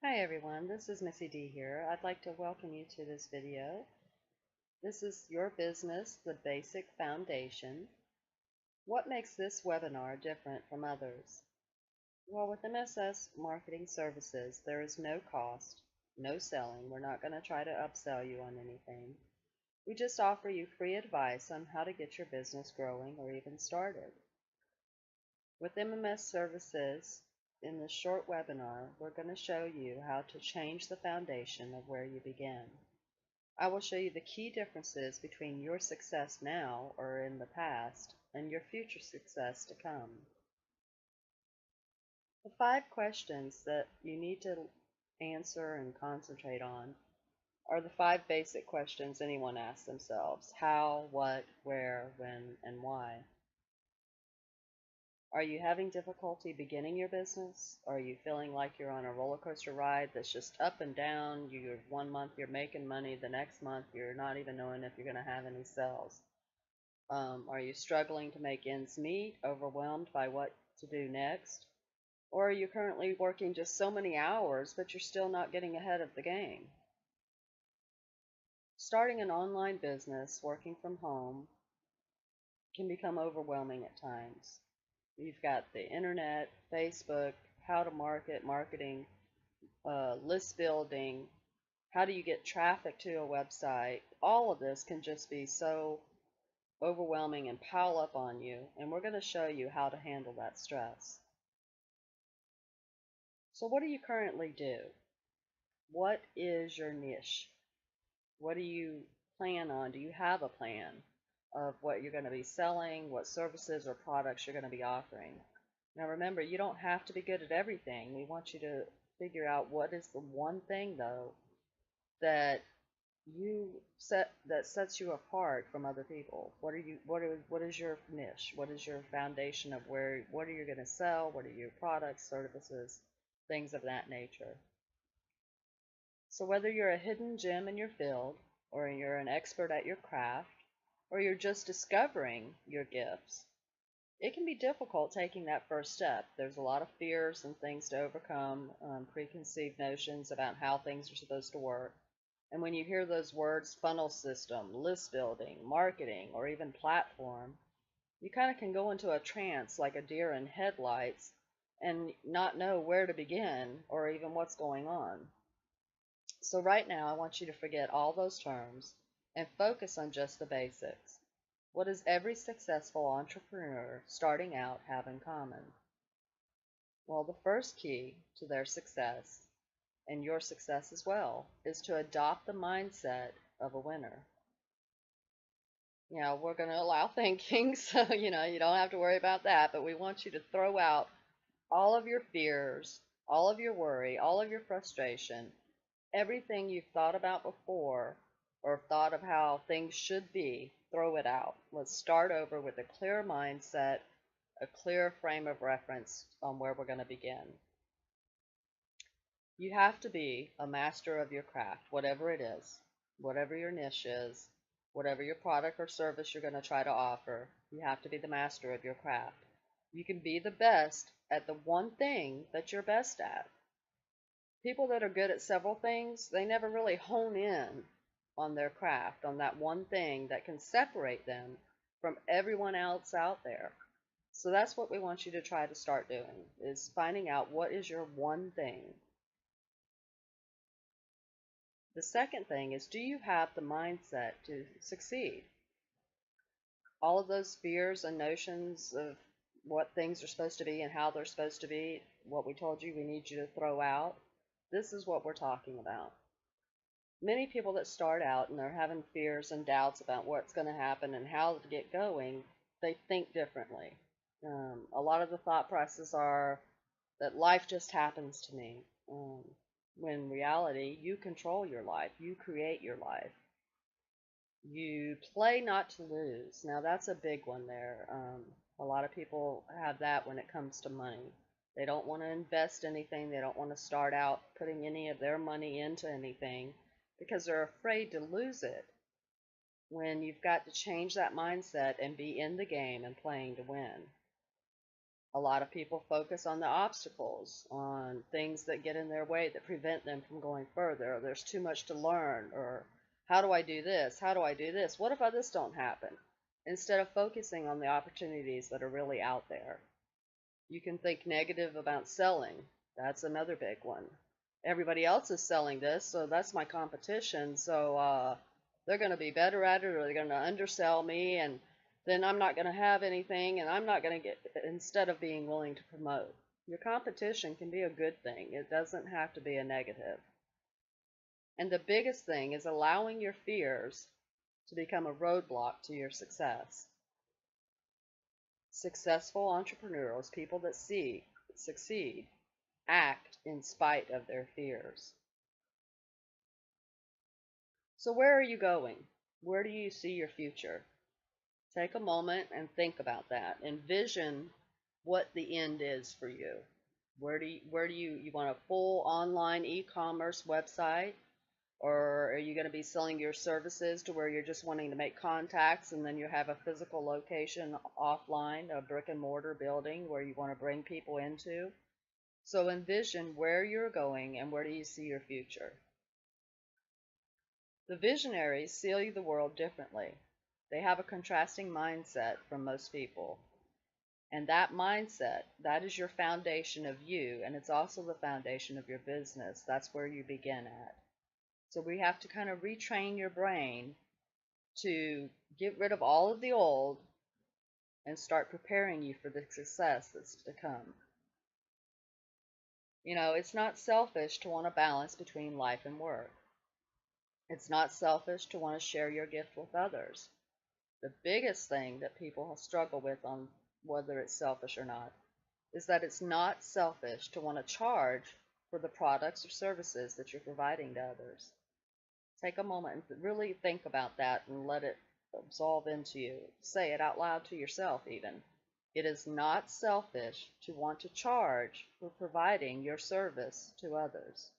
Hi everyone, this is Missy D here. I'd like to welcome you to this video. This is Your Business, the Basic Foundation. What makes this webinar different from others? Well, with MSS Marketing Services, there is no cost, no selling. We're not going to try to upsell you on anything. We just offer you free advice on how to get your business growing or even started. With MMS Services, in this short webinar, we're going to show you how to change the foundation of where you begin. I will show you the key differences between your success now or in the past and your future success to come. The 5 questions that you need to answer and concentrate on are the 5 basic questions anyone asks themselves: how, what, where, when, and why. Are you having difficulty beginning your business? Are you feeling like you're on a roller coaster ride that's just up and down? One month you're making money, the next month you're not even knowing if you're going to have any sales. Are you struggling to make ends meet, overwhelmed by what to do next? Or are you currently working just so many hours, but you're still not getting ahead of the game? Starting an online business, working from home, can become overwhelming at times. You've got the internet, Facebook, how to marketing, list building, how do you get traffic to a website. All of this can just be so overwhelming and pile up on you, and we're going to show you how to handle that stress. So what do you currently do? What is your niche? What do you plan on? Do you have a plan of what you're going to be selling, what services or products you're going to be offering? Now remember, you don't have to be good at everything. We want you to figure out what is the one thing though that sets you apart from other people. What is your niche? What is your foundation of what are you going to sell? What are your products, services, things of that nature? So whether you're a hidden gem in your field, or you're an expert at your craft, or you're just discovering your gifts, it can be difficult taking that first step. There's a lot of fears and things to overcome, preconceived notions about how things are supposed to work. And when you hear those words, funnel system, list building, marketing, or even platform, you kind of can go into a trance like a deer in headlights and not know where to begin or even what's going on. So right now, I want you to forget all those terms and focus on just the basics. What does every successful entrepreneur starting out have in common? Well, the first key to their success, and your success as well, is to adopt the mindset of a winner. We're going to allow thinking, so you don't have to worry about that, but we want you to throw out all of your fears, all of your worry, all of your frustration, everything you've thought about before or thought of how things should be. Throw it out. Let's start over with a clear mindset, a clear frame of reference on where we're going to begin. You have to be a master of your craft, whatever it is, whatever your niche is, whatever your product or service you're going to try to offer. You have to be the master of your craft. You can be the best at the one thing that you're best at. People that are good at several things, they never really hone in on their craft, on that one thing that can separate them from everyone else out there. So that's what we want you to try to start doing, is finding out what is your one thing. The second thing is, do you have the mindset to succeed? All of those fears and notions of what things are supposed to be and how they're supposed to be, what we told you we need you to throw out, this is what we're talking about. Many people that start out and they're having fears and doubts about what's going to happen and how to get going, they think differently. A lot of the thought processes are that life just happens to me. When in reality, you control your life. You create your life. You play not to lose. Now that's a big one there. A lot of people have that when it comes to money. They don't want to invest anything. They don't want to start out putting any of their money into anything because they're afraid to lose it, when you've got to change that mindset and be in the game and playing to win. A lot of people focus on the obstacles, on things that get in their way that prevent them from going further. Or there's too much to learn, or how do I do this? How do I do this? What if this don't happen? Instead of focusing on the opportunities that are really out there. You can think negative about selling. That's another big one. Everybody else is selling this, so that's my competition. So they're going to be better at it, or they're going to undersell me, and then I'm not going to have anything, and I'm not going to get, instead of being willing to promote. Your competition can be a good thing. It doesn't have to be a negative. And the biggest thing is allowing your fears to become a roadblock to your success. Successful entrepreneurs, people that succeed, act in spite of their fears. So where are you going? Where do you see your future? Take a moment and think about that. Envision what the end is for you. Where do you want a full online e-commerce website? Or are you going to be selling your services to where you're just wanting to make contacts and then you have a physical location offline, a brick and mortar building where you want to bring people into? So envision where you're going and where do you see your future. The visionaries see the world differently. They have a contrasting mindset from most people. And that mindset, that is your foundation of you, and it's also the foundation of your business. That's where you begin at. So we have to kind of retrain your brain to get rid of all of the old and start preparing you for the success that's to come. It's not selfish to want a balance between life and work. It's not selfish to want to share your gift with others. The biggest thing that people struggle with, on whether it's selfish or not, is that it's not selfish to want to charge for the products or services that you're providing to others. Take a moment and really think about that and let it absolve into you. Say it out loud to yourself even. It is not selfish to want to charge for providing your service to others.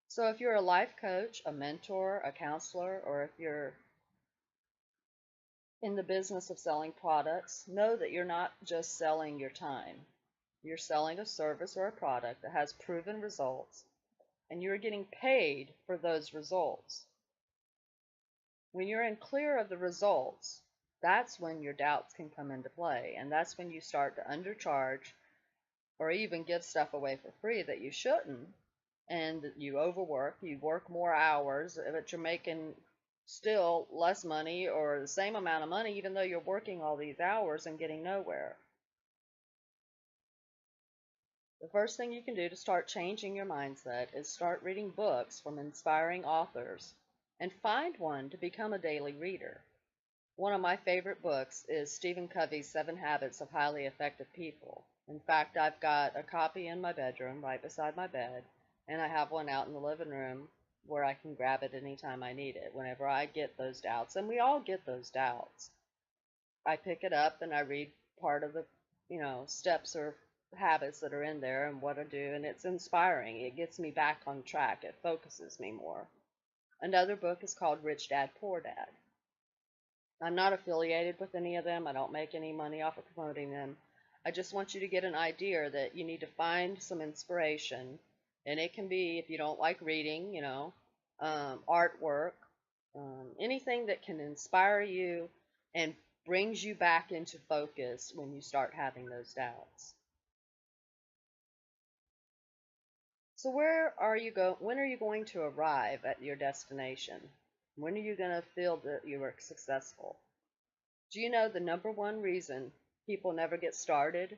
So if you're a life coach, a mentor, a counselor, or if you're in the business of selling products, know that you're not just selling your time. You're selling a service or a product that has proven results, and you're getting paid for those results. When you're in clear of the results, that's when your doubts can come into play, and that's when you start to undercharge or even give stuff away for free that you shouldn't, and you overwork, you work more hours, but you're making still less money or the same amount of money even though you're working all these hours and getting nowhere. The first thing you can do to start changing your mindset is start reading books from inspiring authors, and find one to become a daily reader. One of my favorite books is Stephen Covey's 7 Habits of Highly Effective People. In fact, I've got a copy in my bedroom right beside my bed, and I have one out in the living room where I can grab it anytime I need it, whenever I get those doubts. And we all get those doubts. I pick it up and I read part of the, steps or habits that are in there and what I do, and it's inspiring. It gets me back on track. It focuses me more. Another book is called Rich Dad, Poor Dad. I'm not affiliated with any of them. I don't make any money off of promoting them. I just want you to get an idea that you need to find some inspiration, and it can be, if you don't like reading, artwork, anything that can inspire you and brings you back into focus when you start having those doubts. So when are you going to arrive at your destination? When are you going to feel that you are successful? Do you know the number one reason people never get started?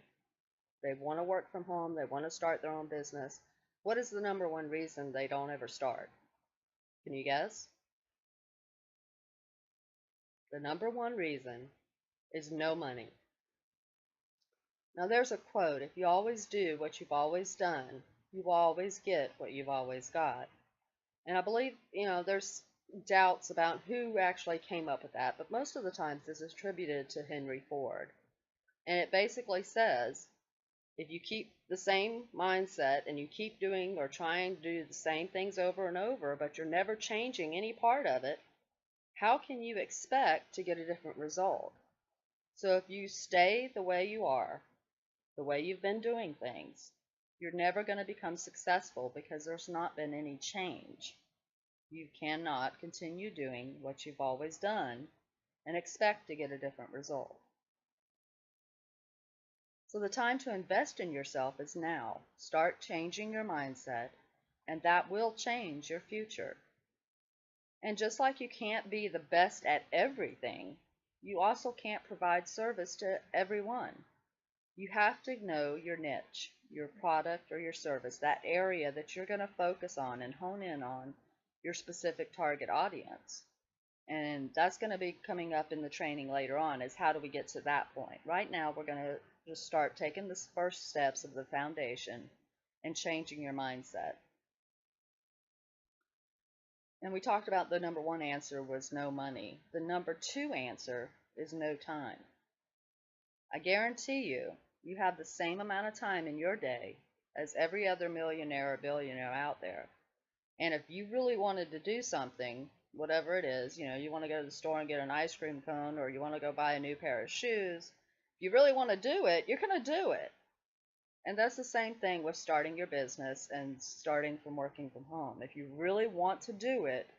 They want to work from home. They want to start their own business. What is the number one reason they don't ever start? Can you guess? The number one reason is no money. Now there's a quote, if you always do what you've always done, you will always get what you've always got. And I believe, there's doubts about who actually came up with that, but most of the times this is attributed to Henry Ford. And it basically says, if you keep the same mindset and you keep doing or trying to do the same things over and over, but you're never changing any part of it, how can you expect to get a different result? So if you stay the way you are, the way you've been doing things, you're never going to become successful because there's not been any change. You cannot continue doing what you've always done and expect to get a different result. So the time to invest in yourself is now. Start changing your mindset, and that will change your future. And just like you can't be the best at everything, you also can't provide service to everyone. You have to know your niche, your product or your service, that area that you're going to focus on and hone in on your specific target audience. And that's going to be coming up in the training later on, is how do we get to that point. Right now we're going to just start taking the first steps of the foundation and changing your mindset. And we talked about the number one answer was no money. The number two answer is no time. I guarantee you, you have the same amount of time in your day as every other millionaire or billionaire out there. And if you really wanted to do something, whatever it is, you want to go to the store and get an ice cream cone, or you want to go buy a new pair of shoes, if you really want to do it, you're going to do it. And that's the same thing with starting your business and starting from working from home. If you really want to do it,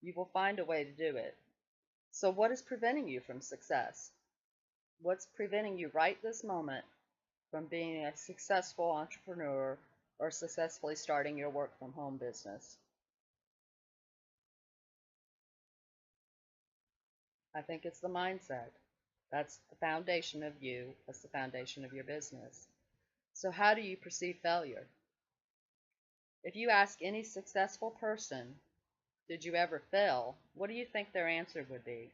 you will find a way to do it. So what is preventing you from success? What's preventing you right this moment from being a successful entrepreneur or successfully starting your work from home business? I think it's the mindset. That's the foundation of you. That's the foundation of your business. So how do you perceive failure? If you ask any successful person, did you ever fail? What do you think their answer would be?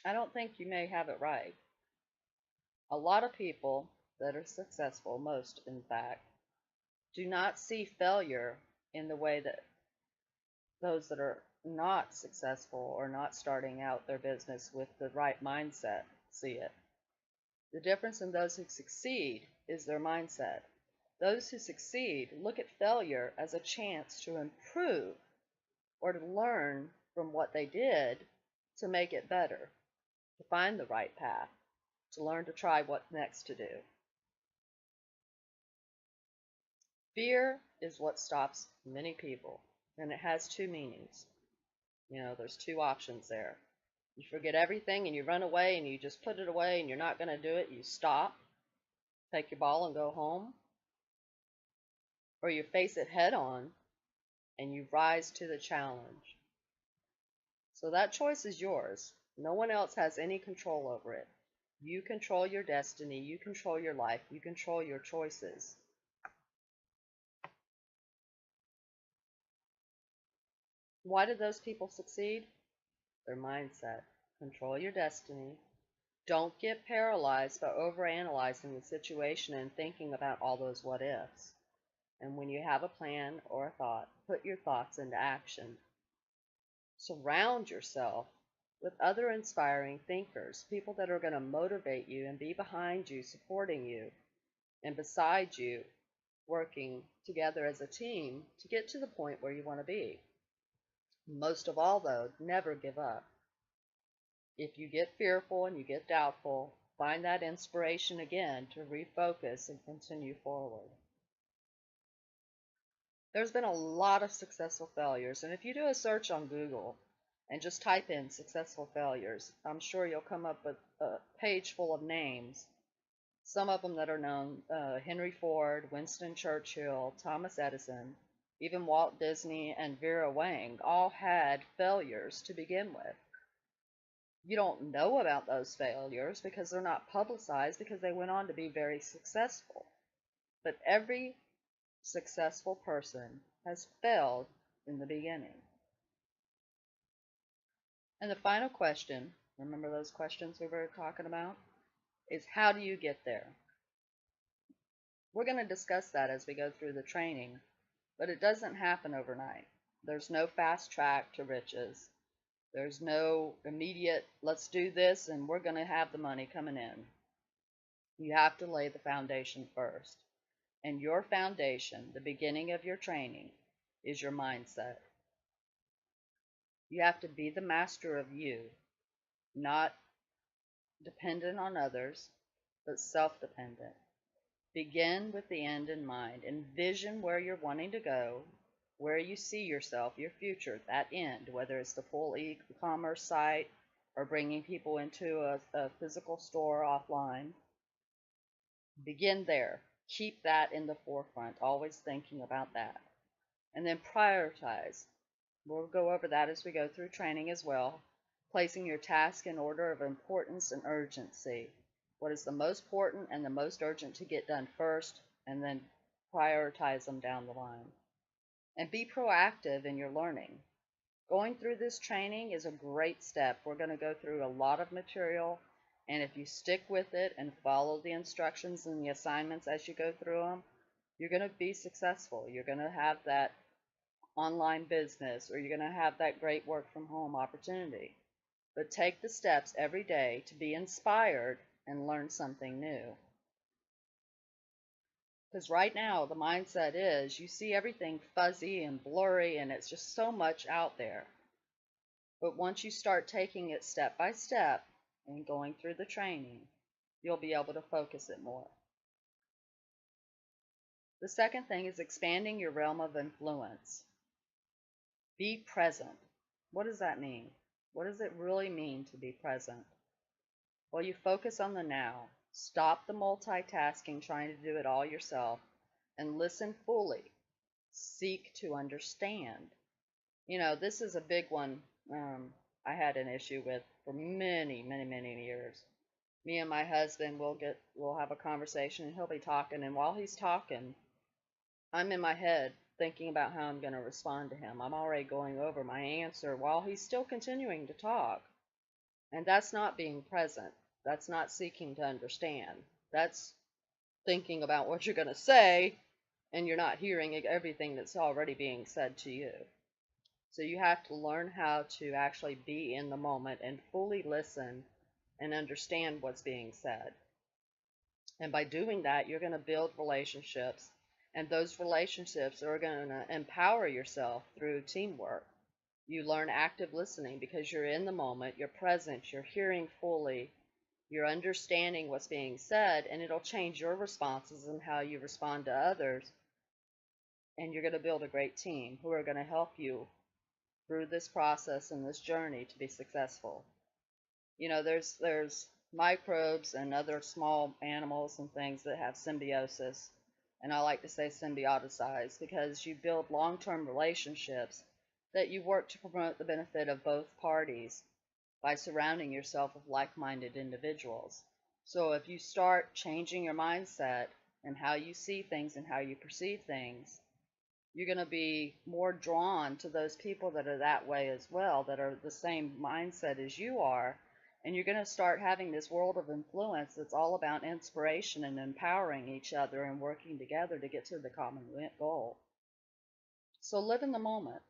I don't think you may have it right. A lot of people that are successful, most in fact, do not see failure in the way that those that are not successful or not starting out their business with the right mindset see it. The difference in those who succeed is their mindset. Those who succeed look at failure as a chance to improve or to learn from what they did to make it better, to find the right path, to learn to try what next to do. Fear is what stops many people, and it has two meanings. There's two options there. You forget everything and you run away and you just put it away and you're not going to do it. You stop, take your ball and go home. Or you face it head on and you rise to the challenge. So that choice is yours. No one else has any control over it. You control your destiny. You control your life. You control your choices. Why did those people succeed? Their mindset. Control your destiny. Don't get paralyzed by overanalyzing the situation and thinking about all those what ifs. And when you have a plan or a thought, put your thoughts into action. Surround yourself with other inspiring thinkers, people that are going to motivate you and be behind you, supporting you, and beside you, working together as a team to get to the point where you want to be. Most of all, though, never give up. If you get fearful and you get doubtful, find that inspiration again to refocus and continue forward. There's been a lot of successful failures, and if you do a search on Google and just type in successful failures, I'm sure you'll come up with a page full of names. Some of them that are known, Henry Ford, Winston Churchill, Thomas Edison, even Walt Disney and Vera Wang all had failures to begin with. You don't know about those failures because they're not publicized, because they went on to be very successful. But every successful person has failed in the beginning. And the final question, remember those questions we were talking about, is how do you get there? We're going to discuss that as we go through the training, but it doesn't happen overnight. There's no fast track to riches. There's no immediate, let's do this and we're going to have the money coming in. You have to lay the foundation first. And your foundation, the beginning of your training, is your mindset. You have to be the master of you, not dependent on others, but self-dependent. Begin with the end in mind. Envision where you're wanting to go, where you see yourself, your future, that end, whether it's the full e-commerce site or bringing people into a physical store offline. Begin there. Keep that in the forefront, always thinking about that. And then prioritize. We'll go over that as we go through training as well. Placing your task in order of importance and urgency. What is the most important and the most urgent to get done first, and then prioritize them down the line. And be proactive in your learning. Going through this training is a great step. We're going to go through a lot of material, and if you stick with it and follow the instructions and the assignments as you go through them, you're going to be successful. You're going to have that online business, or you're going to have that great work from home opportunity. But take the steps every day to be inspired and learn something new. Because right now the mindset is you see everything fuzzy and blurry, and it's just so much out there. But once you start taking it step by step and going through the training, you'll be able to focus it more. The second thing is expanding your realm of influence. Be present. What does that mean? What does it really mean to be present? Well, you focus on the now. Stop the multitasking, trying to do it all yourself, and listen fully. Seek to understand. You know, this is a big one I had an issue with for many, many, many years. Me and my husband we'll have a conversation, and he'll be talking, and while he's talking, I'm in my head thinking about how I'm going to respond to him. I'm already going over my answer while he's still continuing to talk. And that's not being present. That's not seeking to understand. That's thinking about what you're going to say, and you're not hearing everything that's already being said to you. So you have to learn how to actually be in the moment and fully listen and understand what's being said. And by doing that, you're going to build relationships, and those relationships are going to empower yourself through teamwork. You learn active listening because you're in the moment, you're present, you're hearing fully, you're understanding what's being said, and it'll change your responses and how you respond to others. And you're going to build a great team who are going to help you through this process and this journey to be successful. You know, there's microbes and other small animals and things that have symbiosis, and I like to say symbioticize, because you build long-term relationships that you work to promote the benefit of both parties by surrounding yourself with like-minded individuals. So if you start changing your mindset and how you see things and how you perceive things, you're going to be more drawn to those people that are that way as well, that are the same mindset as you are, and you're going to start having this world of influence that's all about inspiration and empowering each other and working together to get to the common goal. So live in the moment.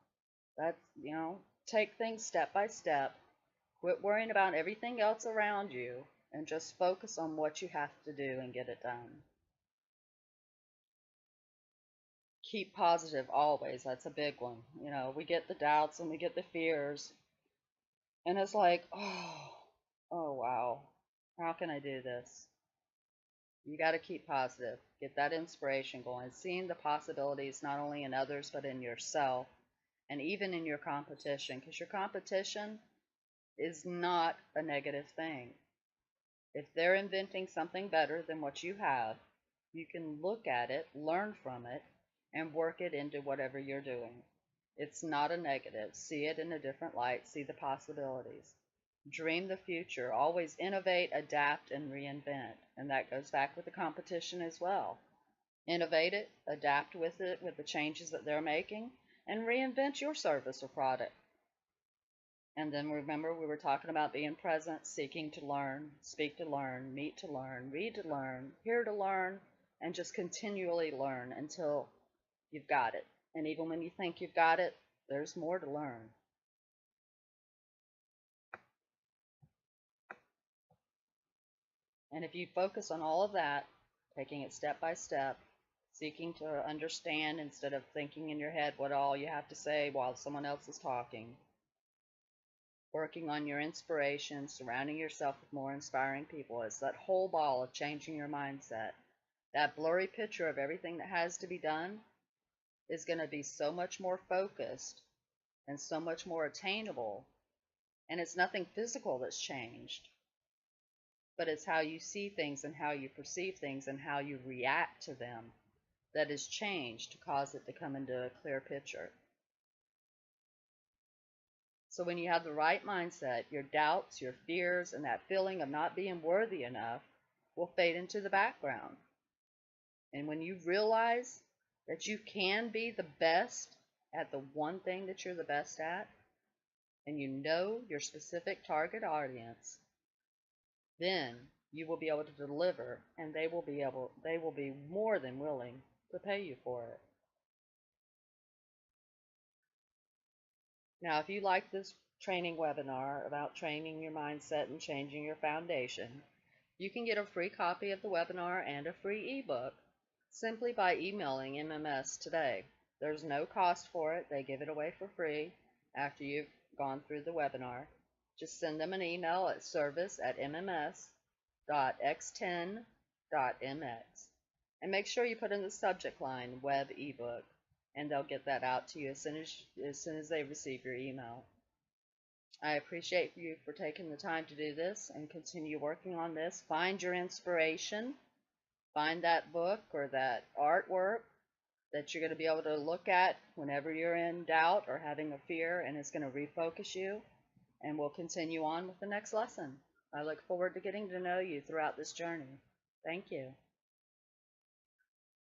That's, take things step by step. Quit worrying about everything else around you and just focus on what you have to do and get it done. Keep positive always. That's a big one. We get the doubts and we get the fears, and it's like, oh wow, how can I do this? You got to keep positive. Get that inspiration going, seeing the possibilities not only in others but in yourself, and even in your competition, because your competition is not a negative thing. If they're inventing something better than what you have, you can look at it, learn from it, and work it into whatever you're doing. It's not a negative. See it in a different light. See the possibilities. Dream the future. Always innovate, adapt, and reinvent. And that goes back with the competition as well. Innovate it, adapt with it, with the changes that they're making, and reinvent your service or product. And then remember, we were talking about being present, seeking to learn, speak to learn, meet to learn, read to learn, hear to learn, and just continually learn until you've got it. And even when you think you've got it, there's more to learn. And if you focus on all of that, taking it step by step, seeking to understand instead of thinking in your head what all you have to say while someone else is talking, working on your inspiration, surrounding yourself with more inspiring people. It's that whole ball of changing your mindset. That blurry picture of everything that has to be done is going to be so much more focused and so much more attainable. And it's nothing physical that's changed, but it's how you see things and how you perceive things and how you react to them that is changed to cause it to come into a clear picture. So when you have the right mindset, your doubts, your fears, and that feeling of not being worthy enough will fade into the background. And when you realize that you can be the best at the one thing that you're the best at, and you know your specific target audience, then you will be able to deliver, and they will be more than willing to pay you for it. Now, if you like this training webinar about training your mindset and changing your foundation, you can get a free copy of the webinar and a free ebook simply by emailing MMS today. There's no cost for it. They give it away for free after you've gone through the webinar. Just send them an email at service@mms.x10.mx and make sure you put in the subject line web ebook, and they'll get that out to you as soon as they receive your email. I appreciate you for taking the time to do this and continue working on this. Find your inspiration. Find that book or that artwork that you're going to be able to look at whenever you're in doubt or having a fear, and it's going to refocus you, and we'll continue on with the next lesson. I look forward to getting to know you throughout this journey. Thank you.